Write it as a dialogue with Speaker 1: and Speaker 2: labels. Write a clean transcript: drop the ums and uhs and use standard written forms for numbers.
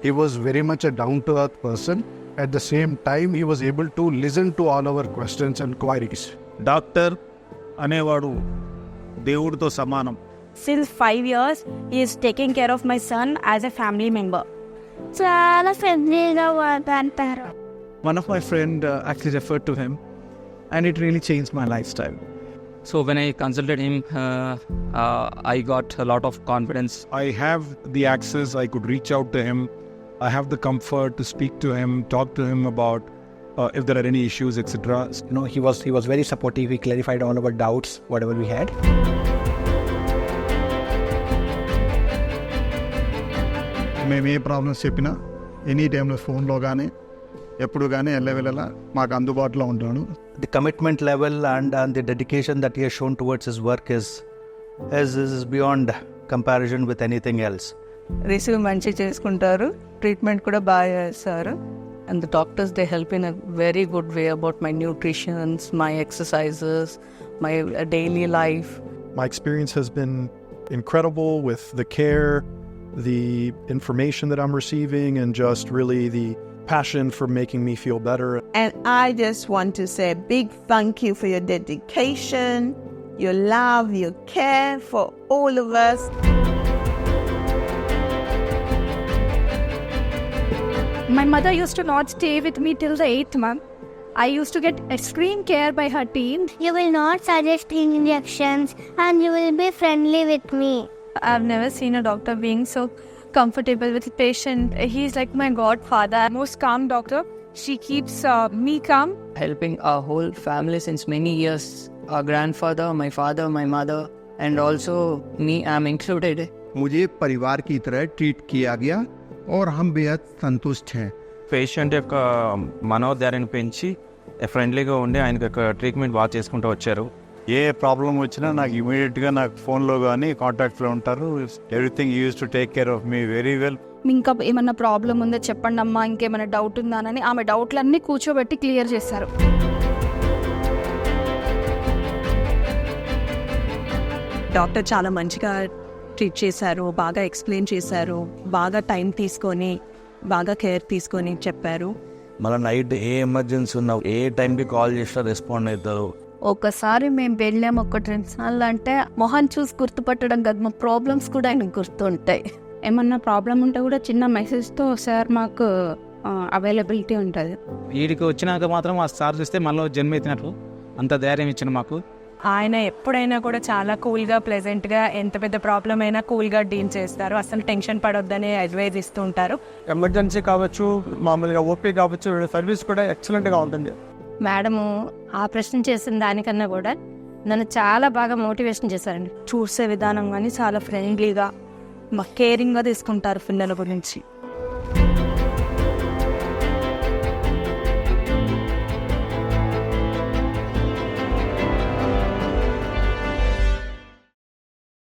Speaker 1: He was very much a down-to-earth person. At the same time, he was able to listen to all our questions and queries.
Speaker 2: Doctor అనేవాడు దేవుడితో సమానం.
Speaker 3: Since 5 years, he is taking care of my son as a family member. చాలా ఫ్రెండ్లీగా అంటారు.
Speaker 4: One of my friend actually referred to him, and it really changed my lifestyle.
Speaker 5: So when I consulted him, I got a lot of confidence.
Speaker 2: I have the access, I could reach out to him. I have the comfort to speak to him, talk to him about if there are any issues, etc.
Speaker 6: He was very supportive. He clarified all our doubts, whatever we had.
Speaker 7: మేము ఏ problems చెప్పినా any టైంలో ఫోన్లో కానీ ఎప్పుడు కానీ వెళ్ళేలా మాకు అందుబాటులో ఉంటాడు.
Speaker 6: The commitment level and the dedication that he has shown towards his work is beyond comparison with anything else.
Speaker 8: Receive మంచిగా చేసుకుంటారు, ట్రీట్మెంట్ కూడా బాగా చేస్తారు. And the doctors they help in a very good way about my nutritions, my exercises, my daily life.
Speaker 9: My experience has been incredible with the care, the information that I'm receiving, and just really the passion for making me feel better.
Speaker 10: And I just want to say a big thank you for your dedication, your love, your care for all of us.
Speaker 3: My mother used to not stay with me till the 8th month. I used to get extreme care by her team.
Speaker 11: You will not suggest injections and you will be friendly with me.
Speaker 3: I've never seen a doctor being so comfortable with the patient. He's like my godfather. Most calm doctor. She keeps me calm.
Speaker 8: Helping our whole family since many years. Our grandfather, my father, my mother, and also me, I'm included.
Speaker 12: मुझे परिवार की तरह treat किया गया और हम बेहद संतुष्ट हैं.
Speaker 5: పేషెంట్ యొక్క మనోధైర్యాన్ని పెంచి ఫ్రెండ్లీగా ఉండి ఆయనకి ఒక ట్రీట్మెంట్ బాగా చేసుకుంటూ వచ్చారు.
Speaker 2: ఏ ప్రాబ్లం వచ్చినా నాకు ఇమీడియట్గా నాకు ఫోన్లో కానీ కాంటాక్ట్లో ఉంటారు. Everything use to take care of me very well.
Speaker 3: ఇంకా ఏమన్నా ప్రాబ్లం ఉందో చెప్పండి అమ్మా, ఇంకేమైనా డౌట్ ఉందా అని ఆమె డౌట్లన్నీ కూర్చోబెట్టి క్లియర్ చేశారు.
Speaker 8: డాక్టర్ చాలా మంచిగా ట్రీట్ చేశారు, బాగా ఎక్స్ప్లెయిన్ చేశారు, బాగా టైం తీసుకొని బాగా కేర్ తీసుకొని చెప్పారు.
Speaker 6: మళ్ళీ నైట్ ఏ ఎమర్జెన్సీ ఉన్నా ఏ టైంకి కాల్ చేసినా రెస్పాండ్ అవుతారు.
Speaker 3: ఒకసారి మేము వెళ్ళాము 1-2 సార్లు, అంటే మొహం చూసి గుర్తుపట్టడం కదా, మా ప్రాబ్లమ్స్ కూడా ఆయనకు గుర్తుంటాయి. ఏమన్నా ప్రాబ్లం ఉంటే కూడా చిన్న మెసేజ్తో సార్ మాకు అవైలబిలిటీ ఉంటుంది.
Speaker 5: వీడికి వచ్చినాక మాత్రం ఆ సార్ చూస్తే మళ్ళీ జన్మ ఎత్తినట్లు అంత ధైర్యం ఇచ్చిన మాకు.
Speaker 3: ఆయన ఎప్పుడైనా కూడా చాలా కూల్గా, ప్లెజెంట్గా, ఎంత పెద్ద ప్రాబ్లం అయినా కూల్గా డీల్ చేస్తారు. అసలు టెన్షన్ పడొద్దని అడ్వైజ్ ఇస్తూ ఉంటారు.
Speaker 4: ఎమర్జెన్సీ కావచ్చు, మామూలుగా ఓపీ కావచ్చు, సర్వీస్ కూడా ఎక్సలెంట్గా ఉంటుంది.
Speaker 3: మేడము ఆపరేషన్ చేసిన దానికన్నా కూడా నన్ను చాలా బాగా మోటివేషన్ చేశారండి. చూసే విధానం కానీ చాలా ఫ్రెండ్లీగా, కేరింగ్గా తీసుకుంటారు పిల్లల గురించి.